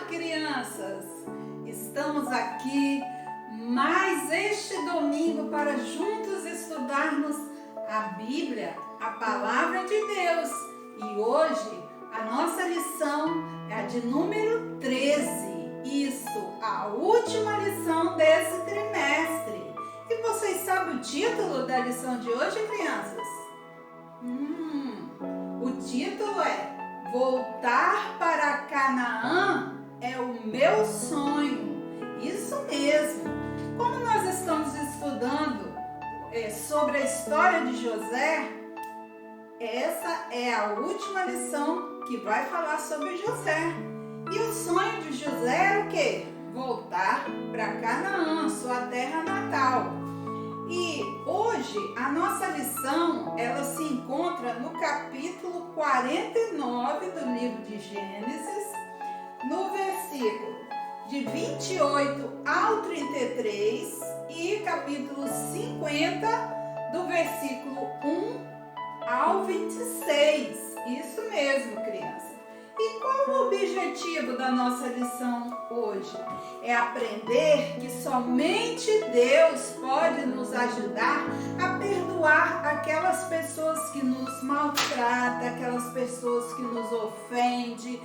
Crianças, estamos aqui mais este domingo para juntos estudarmos a Bíblia, a Palavra de Deus. E hoje a nossa lição é a de número 13, isso, a última lição desse trimestre. E vocês sabem o título da lição de hoje, crianças? O título é Voltar para Canaã é o meu sonho. Isso mesmo. Como nós estamos estudando sobre a história de José, essa é a última lição que vai falar sobre José. E o sonho de José era o quê? Voltar para Canaã, sua terra natal. E hoje a nossa lição, ela se encontra no capítulo 49 do livro de Gênesis, no versículo de 28 ao 33 e capítulo 50 do versículo 1 ao 26. Isso mesmo, criança. E qual o objetivo da nossa lição hoje? É aprender que somente Deus pode nos ajudar a perdoar aquelas pessoas que nos maltratam, aquelas pessoas que nos ofendem,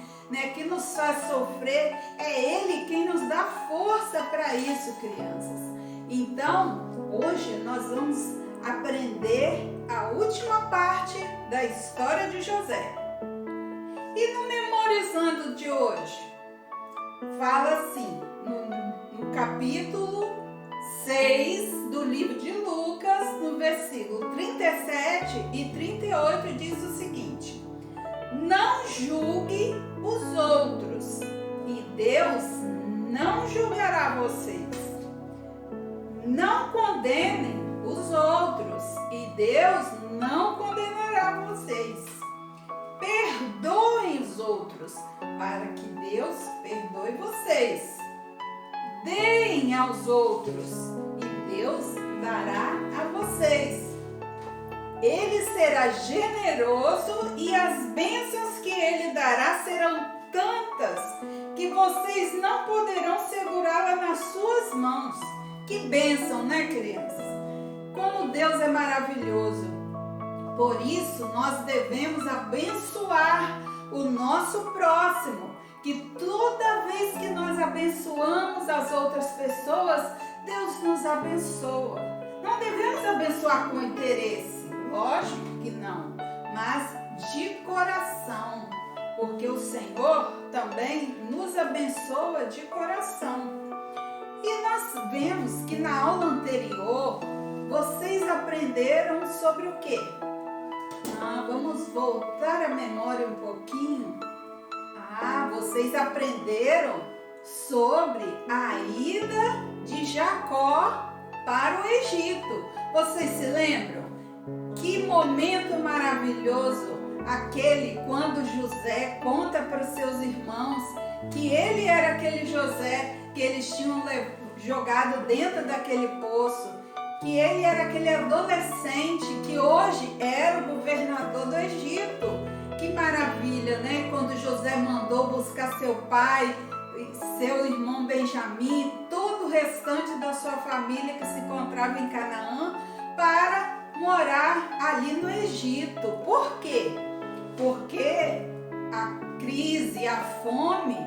que nos faz sofrer. É Ele quem nos dá força para isso, crianças. Então, hoje nós vamos aprender a última parte da história de José. E no Memorizando de hoje, fala assim, no capítulo 6 do livro de Lucas, no versículo 37 e 38, diz o seguinte: não julgue os outros, e Deus não julgará vocês. Não condenem os outros, e Deus não condenará vocês. Perdoem os outros, para que Deus perdoe vocês. Deem aos outros, e Deus dará a vocês. Ele será generoso, e as bênçãos que Ele dará serão tantas, que vocês não poderão segurá-la nas suas mãos. Que bênção, né, crianças? Como Deus é maravilhoso. Por isso, nós devemos abençoar o nosso próximo, que toda vez que nós abençoamos as outras pessoas, Deus nos abençoa. Não devemos abençoar com interesse, lógico que não, mas de coração, porque o Senhor também nos abençoa de coração. E nós vemos que na aula anterior, vocês aprenderam sobre o quê? Vamos voltar a memória um pouquinho. Vocês aprenderam sobre a ida de Jacó para o Egito. Vocês se lembram? Que momento maravilhoso aquele quando José conta para os seus irmãos que ele era aquele José que eles tinham jogado dentro daquele poço, que ele era aquele adolescente que hoje era o governador do Egito. Que maravilha, né? Quando José mandou buscar seu pai, seu irmão Benjamim, todo o restante da sua família que se encontrava em Canaã, para morar ali no Egito. Por quê? Porque a crise, a fome,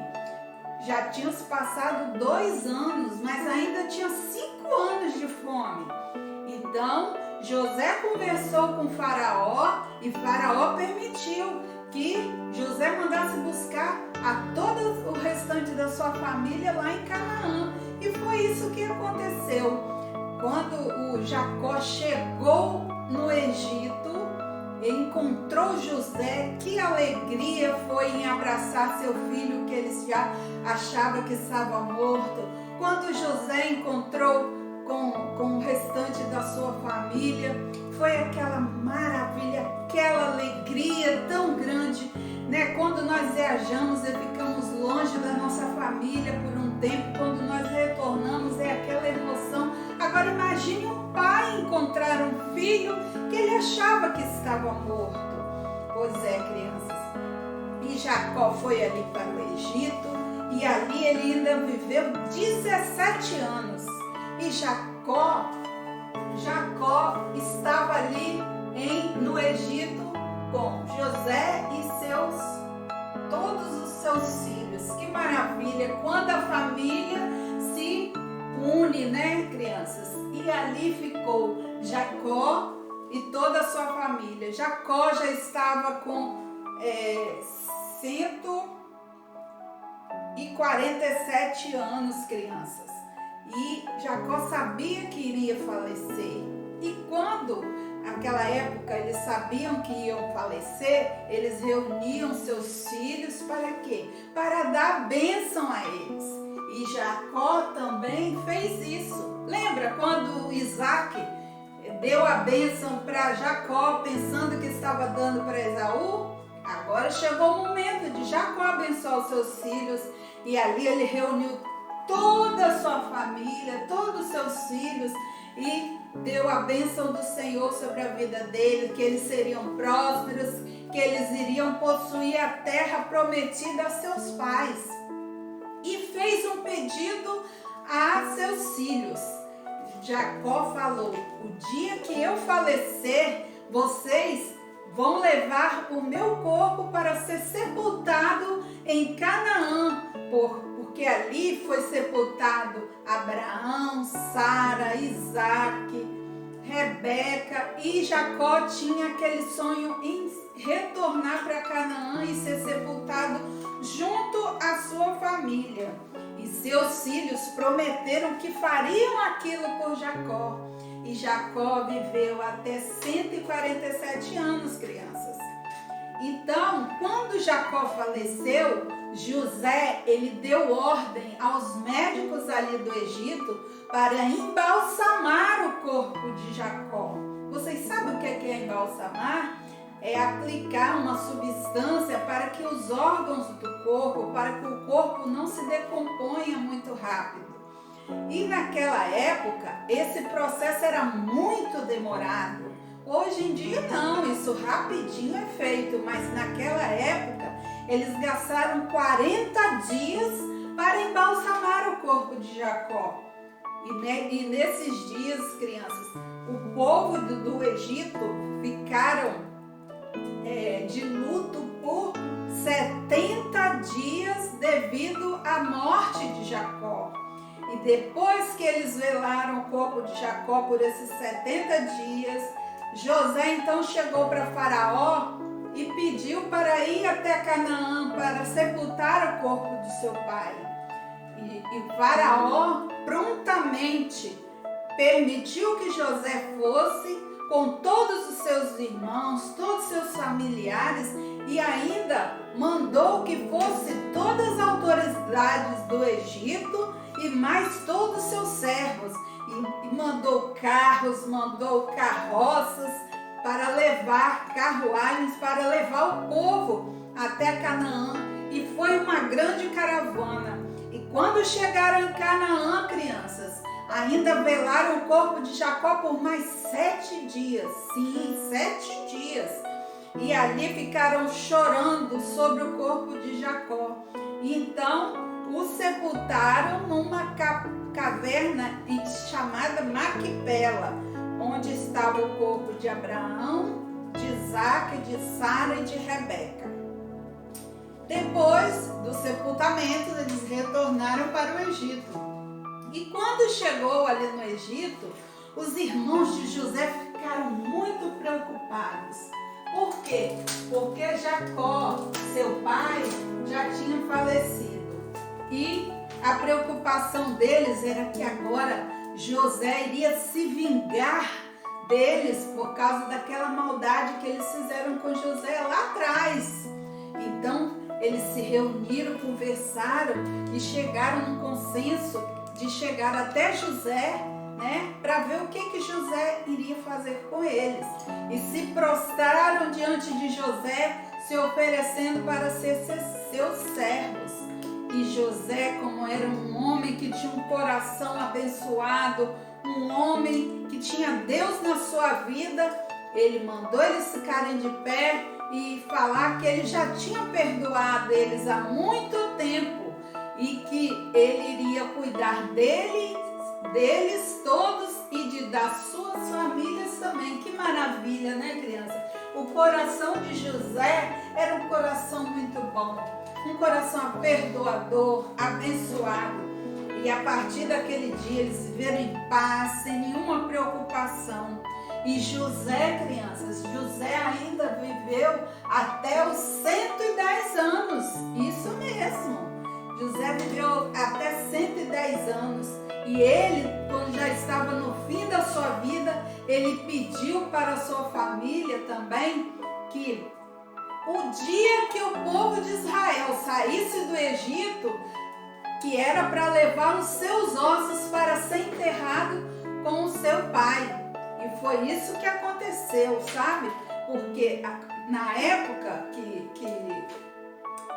já tinham se passado 2 anos, mas ainda tinha 5 anos de fome. Então, José conversou com Faraó e Faraó permitiu que José mandasse buscar a todo o restante da sua família lá em Canaã. E foi isso que aconteceu. Quando o Jacó chegou no Egito, encontrou José, que alegria foi em abraçar seu filho que ele já achava que estava morto. Quando José encontrou com o restante da sua família, foi aquela maravilha, aquela alegria tão grande, né? Quando nós viajamos e ficamos longe da nossa família por um tempo, quando nós retornamos, é aquela emoção. Agora imagine um pai encontrar um filho que ele achava que estava morto. Pois é, crianças. E Jacó foi ali para o Egito e ali ele ainda viveu 17 anos. E Jacó estava ali no Egito com José e todos os seus filhos. Que maravilha! Quando a família se une, né, crianças? E ali ficou Jacó e toda a sua família. Jacó já estava com 147 anos, crianças. E Jacó sabia que iria falecer. E quando, naquela época, eles sabiam que iam falecer, eles reuniam seus filhos para quê? Para dar bênção a eles. E Jacó também fez isso. Lembra quando Isaac deu a bênção para Jacó, pensando que estava dando para Esaú? Agora chegou o momento de Jacó abençoar os seus filhos. E ali ele reuniu toda a sua família, todos os seus filhos, e deu a bênção do Senhor sobre a vida dele, que eles seriam prósperos, que eles iriam possuir a terra prometida a seus pais. E fez um pedido a seus filhos. Jacó falou: o dia que eu falecer, vocês vão levar o meu corpo para ser sepultado em Canaã, porque ali foi sepultado Abraão, Sara, Isaac, Rebeca, e Jacó tinha aquele sonho em retornar para Canaã e ser sepultado junto à sua família. E seus filhos prometeram que fariam aquilo por Jacó. E Jacó viveu até 147 anos, crianças. Então, quando Jacó faleceu, José, ele deu ordem aos médicos ali do Egito para embalsamar o corpo de Jacó. Vocês sabem o que é embalsamar? É aplicar uma substância para que os órgãos do corpo, para que o corpo não se decomponha muito rápido. E naquela época, esse processo era muito demorado. Hoje em dia não, isso rapidinho é feito, mas naquela época eles gastaram 40 dias para embalsamar o corpo de Jacó. E nesses dias, crianças, o povo do Egito ficaram de luto por 70 dias devido à morte de Jacó. E depois que eles velaram o corpo de Jacó por esses 70 dias, José então chegou para Faraó e pediu para ir até Canaã para sepultar o corpo de seu pai. E Faraó prontamente permitiu que José fosse com todos os seus irmãos, todos os seus familiares, e ainda mandou que fosse todas as autoridades do Egito e mais todos os seus servos. E mandou carros, mandou carroças para levar, carruagens para levar o povo até Canaã. E foi uma grande caravana. E quando chegaram em Canaã, crianças, ainda velaram o corpo de Jacó por mais 7 dias. Sim, 7 dias. E ali ficaram chorando sobre o corpo de Jacó. Então o sepultaram numa caverna chamada Maquipela, onde estava o corpo de Abraão, de Isaac, de Sara e de Rebeca. Depois do sepultamento, eles retornaram para o Egito. E quando chegou ali no Egito, os irmãos de José ficaram ficaram muito preocupados. Por quê? Porque Jacó, seu pai, já tinha falecido. E a preocupação deles era que agora José iria se vingar deles por causa daquela maldade que eles fizeram com José lá atrás. Então, eles se reuniram, conversaram e chegaram num consenso de chegar até José, né, para ver o que José iria fazer com eles. E se prostraram diante de José, se oferecendo para ser seus servos. E José, como era um homem que tinha um coração abençoado, um homem que tinha Deus na sua vida, ele mandou eles ficarem de pé e falar que ele já tinha perdoado eles há muito tempo e que ele iria cuidar deles todos e das suas famílias também. Que maravilha, né, criança? O coração de José era um coração muito bom, um coração perdoador, abençoado. E a partir daquele dia eles viveram em paz, sem nenhuma preocupação. E José, crianças, José ainda viveu até os 110 anos. Isso mesmo. José viveu até 110 anos. E ele, quando já estava no fim da sua vida, ele pediu para a sua família também que o dia que o povo de Israel saísse do Egito, que era para levar os seus ossos para ser enterrado com o seu pai. E foi isso que aconteceu, sabe? Porque na época que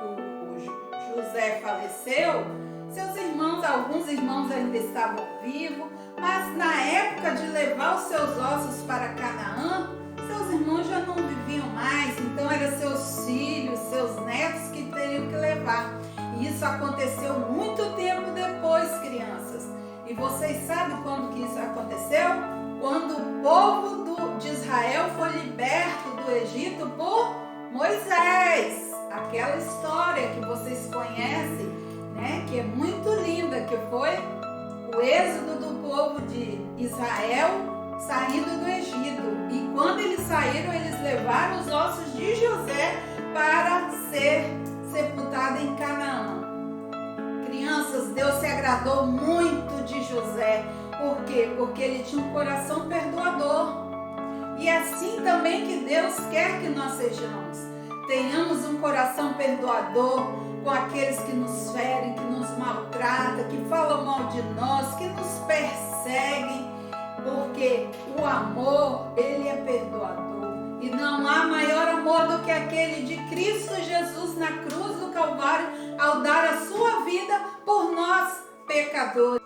o José faleceu, seus irmãos, alguns irmãos ainda estavam vivos, mas na época de levar os seus ossos para Canaã, seus irmãos já não viviam mais, então eram seus filhos, seus netos que teriam que levar. E isso aconteceu muito tempo depois, crianças. E vocês sabem quando que isso aconteceu? Quando o povo de Israel foi liberto do Egito por Moisés. Aquela história que vocês conhecem, né? Que é muito linda, que foi o êxodo do povo de Israel saindo do Egito. E quando eles saíram, eles levaram os ossos de José para ser sepultado em Canaã. Crianças, Deus se agradou muito de José. Por quê? Porque ele tinha um coração perdoador. E é assim também que Deus quer que nós sejamos. Tenhamos um coração perdoador com aqueles que nos ferem, que nos maltratam, que falam mal de nós, que nos perseguem. Porque o amor, ele é perdoador. E não há maior amor do que aquele de Cristo Jesus na cruz do Calvário, ao dar a sua vida por nós, pecadores.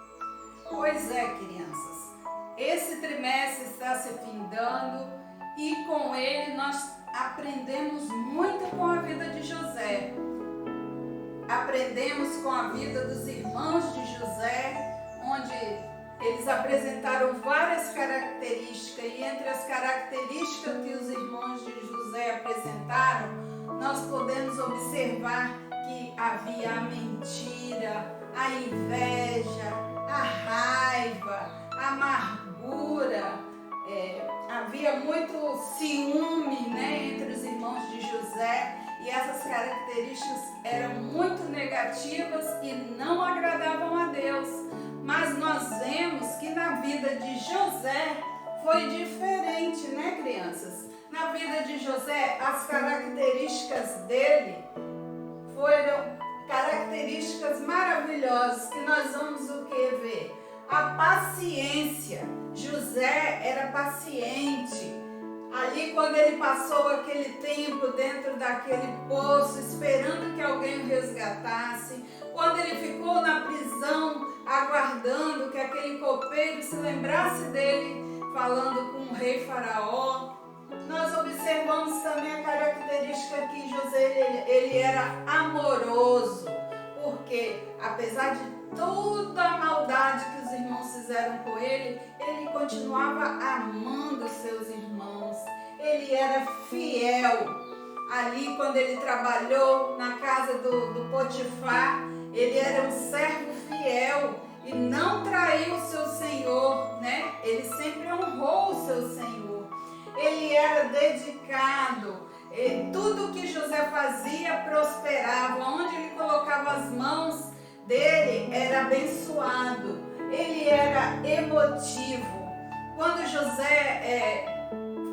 Pois é, crianças, esse trimestre está se findando e com ele nós aprendemos muito com a vida de José. Aprendemos com a vida dos irmãos de José, onde eles apresentaram várias características, e entre as características que os irmãos de José apresentaram, nós podemos observar que havia a mentira, a inveja, a raiva, a amargura, havia muito ciúme, né, entre os irmãos de José, e essas características eram muito negativas e não agradavam a Deus. Mas nós vemos que na vida de José foi diferente, né, crianças? Na vida de José, as características dele foram características maravilhosas, que nós vamos o que ver? A paciência. José era paciente. Ali, quando ele passou aquele tempo dentro daquele poço, esperando que alguém o resgatasse, quando ele ficou na prisão, aguardando que aquele copeiro se lembrasse dele, falando com o rei Faraó, nós observamos também a característica que José ele era amoroso, porque apesar de toda a maldade que os irmãos fizeram com ele, ele continuava amando seus irmãos. Ele era fiel. Ali, quando ele trabalhou na casa do Potifar, ele era um servo fiel e não traiu o seu senhor, né? Ele sempre honrou o seu senhor. ele era dedicado. Tudo que José fazia prosperava. Onde ele colocava as mãos dele era abençoado. Ele era emotivo. Quando José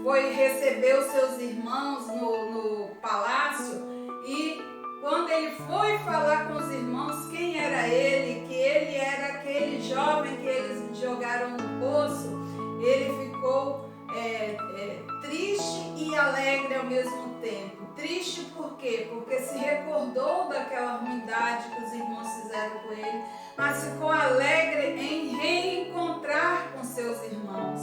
foi receber os seus irmãos no palácio, e quando ele foi falar com os irmãos quem era ele, que ele era aquele jovem que eles jogaram no poço, ele ficou triste e alegre ao mesmo tempo. Triste por quê? Porque se recordou daquela ruindade que os irmãos fizeram com ele, mas ficou alegre em reencontrar com seus irmãos.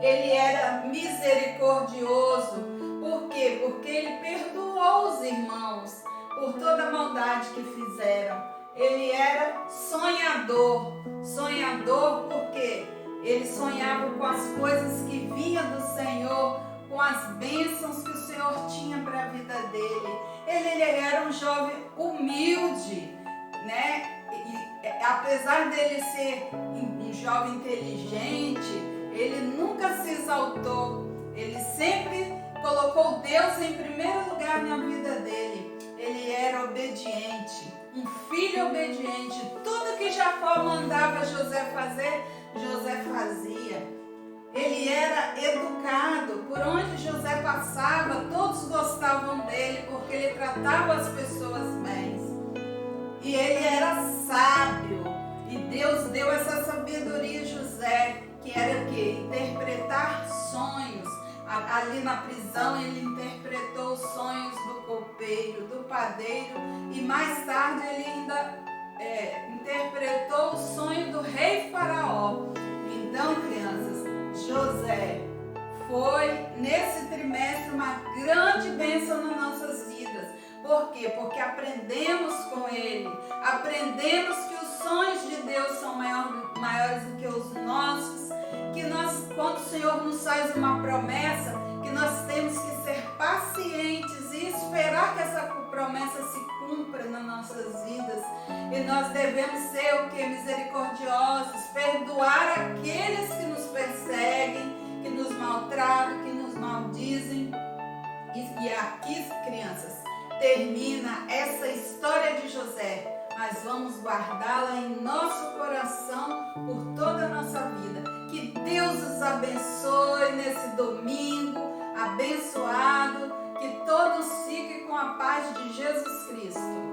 Ele era misericordioso. Por quê? Porque ele perdoou os irmãos por toda a maldade que fizeram. Ele era sonhador. Sonhador porque ele sonhava com as coisas que vinham do Senhor, com as bênçãos que o Senhor tinha para a vida dele. Ele era um jovem humilde, né? E, apesar dele ser um jovem inteligente, ele nunca se exaltou. Ele sempre colocou Deus em primeiro lugar na vida dele. Ele era obediente, um filho obediente. Tudo que Jacó mandava José fazer, José fazia. Ele era educado. Por onde José passava, todos gostavam dele, porque ele tratava as pessoas bem. E ele era sábio. E Deus deu essa sabedoria a José, que era o quê? Interpretar sonhos. Ali na prisão ele interpretou os sonhos do copeiro, do padeiro, e mais tarde ele ainda interpretou o sonho do rei Faraó. Então, crianças, José foi nesse trimestre uma grande bênção nas nossas vidas. Por quê? Porque aprendemos com ele, aprendemos que os sonhos de Deus são maiores do que os nossos, que nós, quando o Senhor nos faz uma promessa, que nós temos que ser pacientes e esperar que essa promessa se cumpra nas nossas vidas. E nós devemos ser o que? Misericordiosos, perdoar aqueles que nos perseguem, que nos maltratam, que nos maldizem. E aqui, crianças, termina essa história de José. Mas vamos guardá-la em nosso coração por toda a nossa vida. Que Deus os abençoe nesse domingo abençoado. Que todos fiquem com a paz de Jesus Cristo.